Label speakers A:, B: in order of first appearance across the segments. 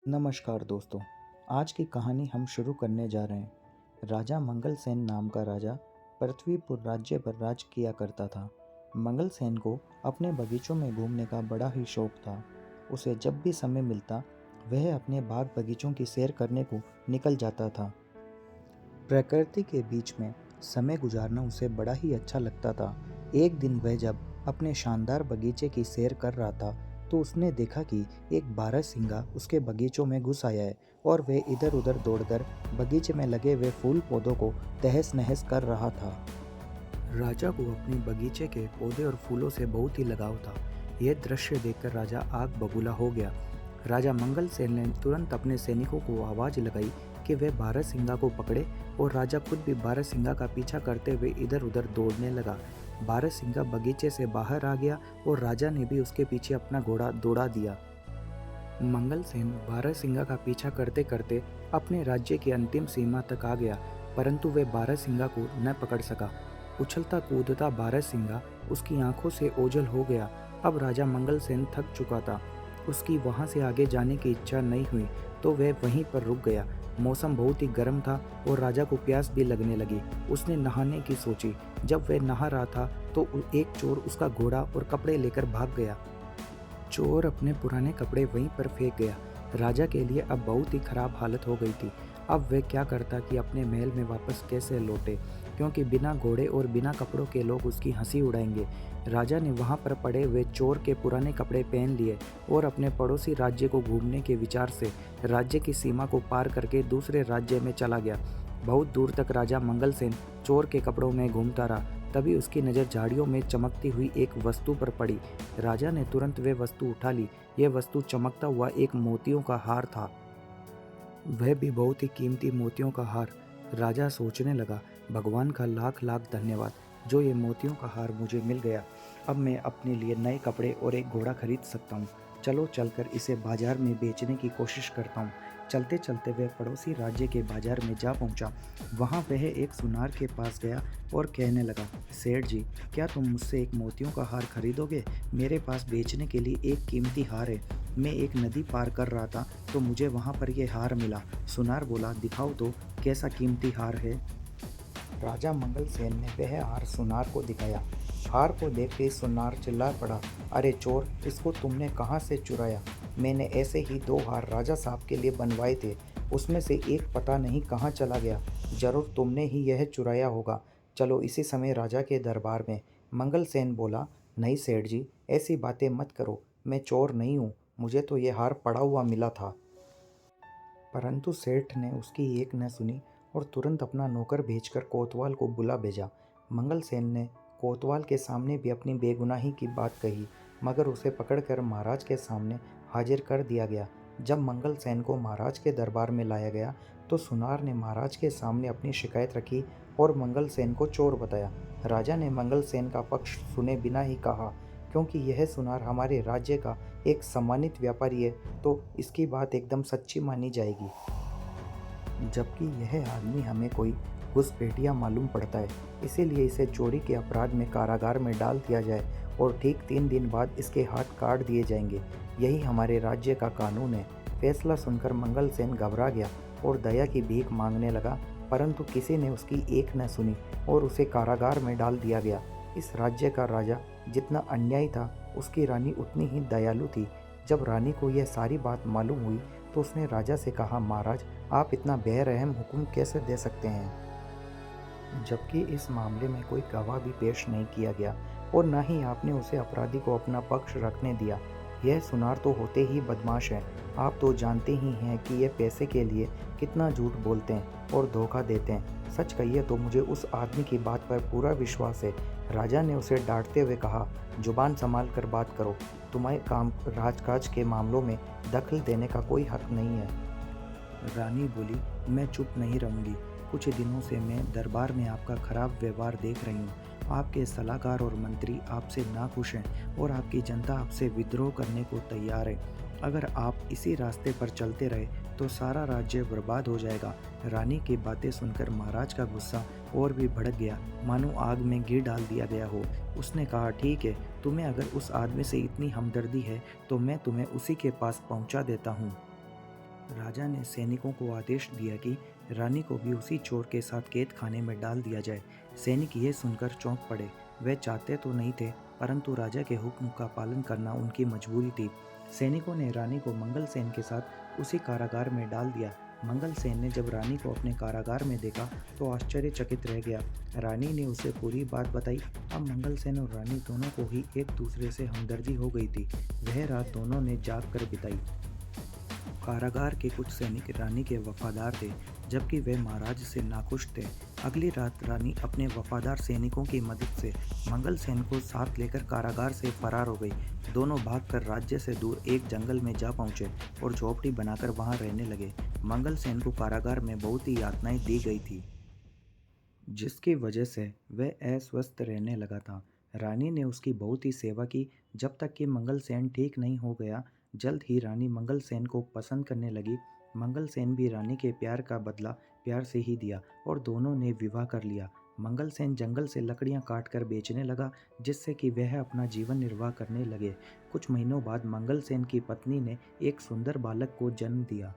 A: नमस्कार दोस्तों। आज की कहानी हम शुरू करने जा रहे हैं। राजा मंगलसेन नाम का राजा पृथ्वीपुर राज्य पर राज किया करता था। मंगलसेन को अपने बगीचों में घूमने का बड़ा ही शौक था। उसे जब भी समय मिलता वह अपने बाग बगीचों की सैर करने को निकल जाता था। प्रकृति के बीच में समय गुजारना उसे बड़ा ही अच्छा लगता था। एक दिन वह जब अपने शानदार बगीचे की सैर कर रहा था तो उसने देखा कि एक बारहसिंगा उसके बगीचों में घुस आया है और वह इधर उधर दौड़कर बगीचे में लगे हुए फूल पौधों को तहस नहस कर रहा था। राजा को अपनी बगीचे के पौधे और फूलों से बहुत ही लगाव था। यह दृश्य देखकर राजा आग बबूला हो गया। राजा मंगलसेन ने तुरंत अपने सैनिकों को आवाज लगाई कि वे बारहसिंगा को पकड़े और राजा खुद भी बारहसिंगा का पीछा करते हुए इधर उधर दौड़ने लगा। बारहसिंगा बगीचे से बाहर आ गया और राजा ने भी उसके पीछे अपना घोड़ा दौड़ा दिया। मंगलसेन बारहसिंगा का पीछा करते करते अपने राज्य की अंतिम सीमा तक आ गया, परंतु वह बारहसिंगा को न पकड़ सका। उछलता कूदता बारहसिंगा उसकी आंखों से ओझल हो गया। अब राजा मंगलसेन थक चुका था। उसकी वहां से आगे जाने की इच्छा नहीं हुई तो वह वहीं पर रुक गया। मौसम बहुत ही गर्म था और राजा को प्यास भी लगने लगी। उसने नहाने की सोची। जब वह नहा रहा था तो एक चोर उसका घोड़ा और कपड़े लेकर भाग गया। चोर अपने पुराने कपड़े वहीं पर फेंक गया। राजा के लिए अब बहुत ही खराब हालत हो गई थी। अब वह क्या करता कि अपने महल में वापस कैसे लौटे, क्योंकि बिना घोड़े और बिना कपड़ों के लोग उसकी हंसी उड़ाएंगे। राजा ने वहां पर पड़े हुए चोर के पुराने कपड़े पहन लिए और अपने पड़ोसी राज्य को घूमने के विचार से राज्य की सीमा को पार करके दूसरे राज्य में चला गया। बहुत दूर तक राजा मंगलसेन चोर के कपड़ों में घूमता रहा। तभी उसकी नज़र झाड़ियों में चमकती हुई एक वस्तु पर पड़ी। राजा ने तुरंत वह वस्तु उठा ली। यह वस्तु चमकता हुआ एक मोतियों का हार था, वह भी बहुत ही कीमती मोतियों का हार। राजा सोचने लगा, भगवान का लाख लाख धन्यवाद, जो ये मोतियों का हार मुझे मिल गया। अब मैं अपने लिए नए कपड़े और एक घोड़ा खरीद सकता हूँ। चलो चलकर इसे बाजार में बेचने की कोशिश करता हूँ। चलते चलते वह पड़ोसी राज्य के बाजार में जा पहुँचा। वहाँ वह एक सुनार के पास गया और कहने लगा, सेठ जी, क्या तुम मुझसे एक मोतियों का हार खरीदोगे? मेरे पास बेचने के लिए एक कीमती हार है। मैं एक नदी पार कर रहा था तो मुझे वहाँ पर यह हार मिला। सुनार बोला, दिखाओ तो कैसा कीमती हार है। राजा मंगलसेन ने वह हार सुनार को दिखाया। हार को देख के सुनार चिल्ला पड़ा, अरे चोर, इसको तुमने कहाँ से चुराया? मैंने ऐसे ही दो हार राजा साहब के लिए बनवाए थे, उसमें से एक पता नहीं कहाँ चला गया। जरूर तुमने ही यह चुराया होगा। चलो इसी समय राजा के दरबार में। मंगलसेन बोला, नहीं सेठ जी, ऐसी बातें मत करो, मैं चोर नहीं हूँ, मुझे तो ये हार पड़ा हुआ मिला था। परंतु सेठ ने उसकी एक न सुनी और तुरंत अपना नौकर भेजकर कोतवाल को बुला भेजा। मंगलसेन ने कोतवाल के सामने भी अपनी बेगुनाही की बात कही, मगर उसे पकड़कर महाराज के सामने हाजिर कर दिया गया। जब मंगलसेन को महाराज के दरबार में लाया गया तो सुनार ने महाराज के सामने अपनी शिकायत रखी और मंगलसेन को चोर बताया। राजा ने मंगलसेन का पक्ष सुने बिना ही कहा, क्योंकि यह सुनार हमारे राज्य का एक सम्मानित व्यापारी है तो इसकी बात एकदम सच्ची मानी जाएगी, जबकि यह आदमी हमें कोई घुसपैठिया मालूम पड़ता है। इसीलिए इसे चोरी के अपराध में कारागार में डाल दिया जाए और ठीक 3 दिन बाद इसके हाथ काट दिए जाएंगे। यही हमारे राज्य का कानून है। फैसला सुनकर मंगलसेन घबरा गया और दया की भीख मांगने लगा, परंतु किसी ने उसकी एक न सुनी और उसे कारागार में डाल दिया गया। इस राज्य का राजा जितना अन्यायी था, उसकी रानी उतनी ही दयालु थी। जब रानी को यह सारी बात मालूम हुई तो उसने राजा से कहा, महाराज, आप इतना बेरहम हुक्म कैसे दे सकते हैं, जबकि इस मामले में कोई गवाह भी पेश नहीं किया गया और न ही आपने उसे अपराधी को अपना पक्ष रखने दिया। यह सुनार तो होते ही बदमाश है। आप तो जानते ही हैं कि यह पैसे के लिए कितना झूठ बोलते हैं और धोखा देते हैं। सच कहिए तो मुझे उस आदमी की बात पर पूरा विश्वास है। राजा ने उसे डांटते हुए कहा, जुबान संभाल कर बात करो, तुम्हारे काम राजकाज के मामलों में दखल देने का कोई हक नहीं है। रानी बोली, मैं चुप नहीं रहूंगी। कुछ दिनों से मैं दरबार में आपका खराब व्यवहार देख रही हूँ। आपके सलाहकार और मंत्री आपसे नाखुश हैं और आपकी जनता आपसे विद्रोह करने को तैयार है। अगर आप इसी रास्ते पर चलते रहे तो सारा राज्य बर्बाद हो जाएगा। रानी की बातें सुनकर महाराज का गुस्सा और भी भड़क गया, मानो आग में घी डाल दिया गया हो। उसने कहा, ठीक है, तुम्हें अगर उस आदमी से इतनी हमदर्दी है तो मैं तुम्हें उसी के पास पहुंचा देता हूँ। राजा ने सैनिकों को आदेश दिया कि रानी को भी उसी चोर के साथ कैद खाने में डाल दिया जाए। सैनिक ये सुनकर चौंक पड़े। वे चाहते तो नहीं थे, परंतु राजा के हुक्म का पालन करना उनकी मजबूरी थी। सैनिकों ने रानी को मंगल सेन के साथ उसी कारागार में डाल दिया। मंगल सेन ने जब रानी को अपने कारागार में देखा तो आश्चर्यचकित रह गया। रानी ने उसे पूरी बात बताई। अब मंगल सेन और रानी दोनों को ही एक दूसरे से हमदर्दी हो गई थी। वह रात दोनों ने जाग कर बिताई। कारागार के कुछ सैनिक रानी के वफादार थे, जबकि वे महाराज से नाखुश थे। अगली रात रानी अपने वफादार सैनिकों की मदद से मंगल सेन को साथ लेकर कारागार से फरार हो गई। दोनों भागकर राज्य से दूर एक जंगल में जा पहुंचे और झोपड़ी बनाकर वहां रहने लगे। मंगल सेन को कारागार में बहुत ही यातनाएं दी गई थी, जिसकी वजह से वह अस्वस्थ रहने लगा था। रानी ने उसकी बहुत ही सेवा की, जब तक कि मंगल सेन ठीक नहीं हो गया। जल्द ही रानी मंगल सेन को पसंद करने लगी। मंगल सेन भी रानी के प्यार का बदला प्यार से ही दिया और दोनों ने विवाह कर लिया। मंगल सेन जंगल से लकड़ियां काटकर बेचने लगा, जिससे कि वह अपना जीवन निर्वाह करने लगे। कुछ महीनों बाद मंगल सेन की पत्नी ने एक सुंदर बालक को जन्म दिया।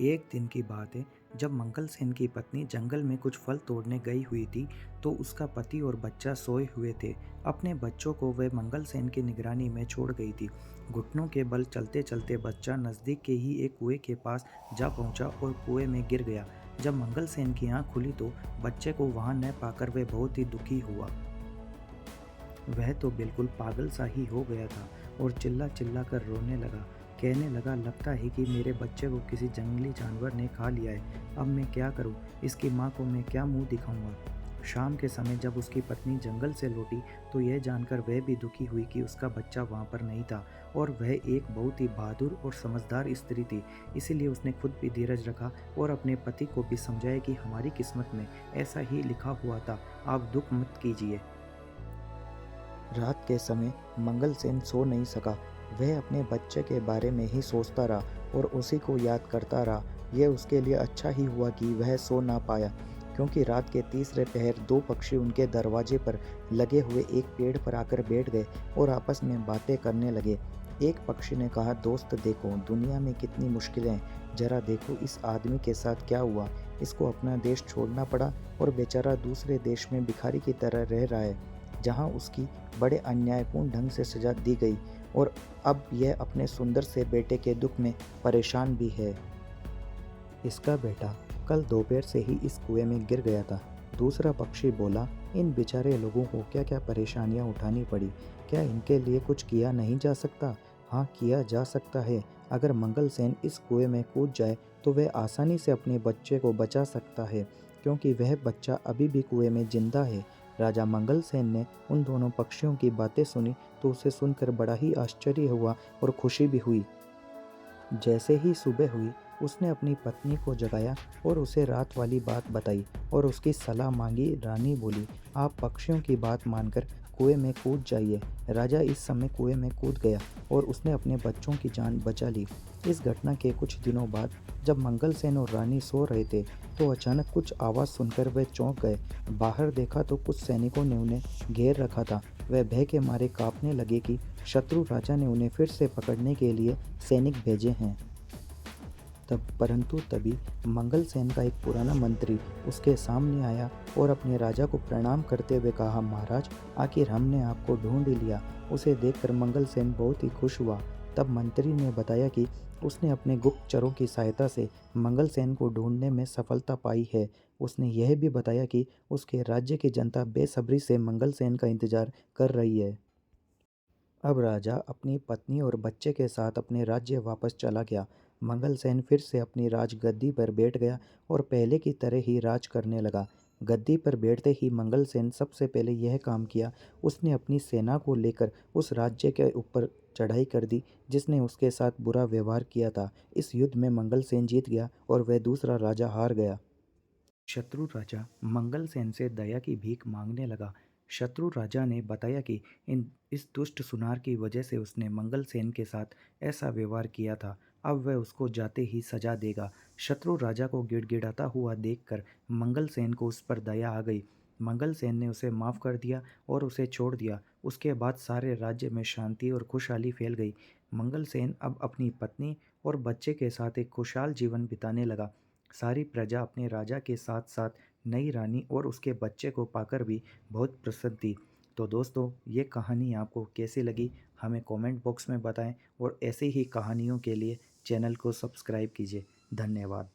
A: एक दिन की बात है, जब मंगल सेन की पत्नी जंगल में कुछ फल तोड़ने गई हुई थी, तो उसका पति और बच्चा सोए हुए थे। अपने बच्चों को वह मंगल सेन की निगरानी में छोड़ गई थी। घुटनों के बल चलते चलते बच्चा नज़दीक के ही एक कुएं के पास जा पहुंचा और कुएं में गिर गया। जब मंगल सेन की आंख खुली तो बच्चे को वहां न पाकर वह बहुत ही दुखी हुआ। वह तो बिल्कुल पागल सा ही हो गया था और चिल्ला चिल्ला कर रोने लगा। कहने लगा, लगता है कि मेरे बच्चे को किसी जंगली जानवर ने खा लिया है। अब मैं क्या करूं? इसकी माँ को मैं क्या मुंह दिखाऊंगा? शाम के समय जब उसकी पत्नी जंगल से लौटी तो यह जानकर वह भी दुखी हुई कि उसका बच्चा वहां पर नहीं था और वह एक बहुत ही बहादुर और समझदार स्त्री थी। इसीलिए उसने खुद भी धीरज रखा और अपने पति को भी समझाया कि हमारी किस्मत में ऐसा ही लिखा हुआ था, आप दुख मत कीजिए। रात के समय मंगल सेन सो नहीं सका। वह अपने बच्चे के बारे में ही सोचता रहा और उसी को याद करता रहा। यह उसके लिए अच्छा ही हुआ कि वह सो ना पाया, क्योंकि रात के तीसरे पहर दो पक्षी उनके दरवाजे पर लगे हुए एक पेड़ पर आकर बैठ गए और आपस में बातें करने लगे। एक पक्षी ने कहा, दोस्त देखो, दुनिया में कितनी मुश्किलें हैं। जरा देखो इस आदमी के साथ क्या हुआ। इसको अपना देश छोड़ना पड़ा और बेचारा दूसरे देश में भिखारी की तरह रह रहा है, जहाँ उसकी बड़े अन्यायपूर्ण ढंग से सजा दी गई और अब यह अपने सुंदर से बेटे के दुख में परेशान भी है। इसका बेटा कल दोपहर से ही इस कुएं में गिर गया था। दूसरा पक्षी बोला, इन बेचारे लोगों को क्या क्या परेशानियां उठानी पड़ी। क्या इनके लिए कुछ किया नहीं जा सकता? हाँ, किया जा सकता है। अगर मंगल सेन इस कुएं में कूद जाए तो वह आसानी से अपने बच्चे को बचा सकता है, क्योंकि वह बच्चा अभी भी कुएं में जिंदा है। राजा मंगल सेन ने उन दोनों पक्षियों की बातें सुनी तो उसे सुनकर बड़ा ही आश्चर्य हुआ और खुशी भी हुई। जैसे ही सुबह हुई, उसने अपनी पत्नी को जगाया और उसे रात वाली बात बताई और उसकी सलाह मांगी। रानी बोली, आप पक्षियों की बात मानकर कुएं में कूद जाइए। राजा इस समय कुएं में कूद गया और उसने अपने बच्चों की जान बचा ली। इस घटना के कुछ दिनों बाद जब मंगल सेन और रानी सो रहे थे तो अचानक कुछ आवाज़ सुनकर वे चौंक गए। बाहर देखा तो कुछ सैनिकों ने उन्हें घेर रखा था। वह भय के मारे कांपने लगे कि शत्रु राजा ने उन्हें फिर से पकड़ने के लिए सैनिक भेजे हैं। परंतु तभी मंगल सेन का एक पुराना मंत्री उसके सामने आया और अपने राजा को प्रणाम करते हुए कहा, महाराज, आखिर हमने आपको ढूंढ ही लिया। उसे देखकर मंगल सेन बहुत ही खुश हुआ। तब मंत्री ने बताया कि उसने अपने गुप्तचरों की सहायता से मंगल सेन को ढूंढने में सफलता पाई है। उसने यह भी बताया कि उसके राज्य की जनता बेसब्री से मंगल सेन का इंतजार कर रही है। अब राजा अपनी पत्नी और बच्चे के साथ अपने राज्य वापस चला गया। मंगल सेन फिर से अपनी राजगद्दी पर बैठ गया और पहले की तरह ही राज करने लगा। गद्दी पर बैठते ही मंगल सेन सबसे पहले यह काम किया, उसने अपनी सेना को लेकर उस राज्य के ऊपर चढ़ाई कर दी जिसने उसके साथ बुरा व्यवहार किया था। इस युद्ध में मंगल सेन जीत गया और वह दूसरा राजा हार गया। शत्रु राजा मंगल सेन से दया की भीख मांगने लगा। शत्रु राजा ने बताया कि इस दुष्ट सुनार की वजह से उसने मंगल सेन के साथ ऐसा व्यवहार किया था। अब वह उसको जाते ही सजा देगा। शत्रु राजा को गिड़गिड़ाता हुआ देखकर मंगल सेन को उस पर दया आ गई। मंगल सेन ने उसे माफ़ कर दिया और उसे छोड़ दिया। उसके बाद सारे राज्य में शांति और खुशहाली फैल गई। मंगलसेन अब अपनी पत्नी और बच्चे के साथ एक खुशहाल जीवन बिताने लगा। सारी प्रजा अपने राजा के साथ साथ नई रानी और उसके बच्चे को पाकर भी बहुत प्रसन्न थी। तो दोस्तों, ये कहानी आपको कैसी लगी हमें कमेंट बॉक्स में बताएं और ऐसे ही कहानियों के लिए चैनल को सब्सक्राइब कीजिए। धन्यवाद।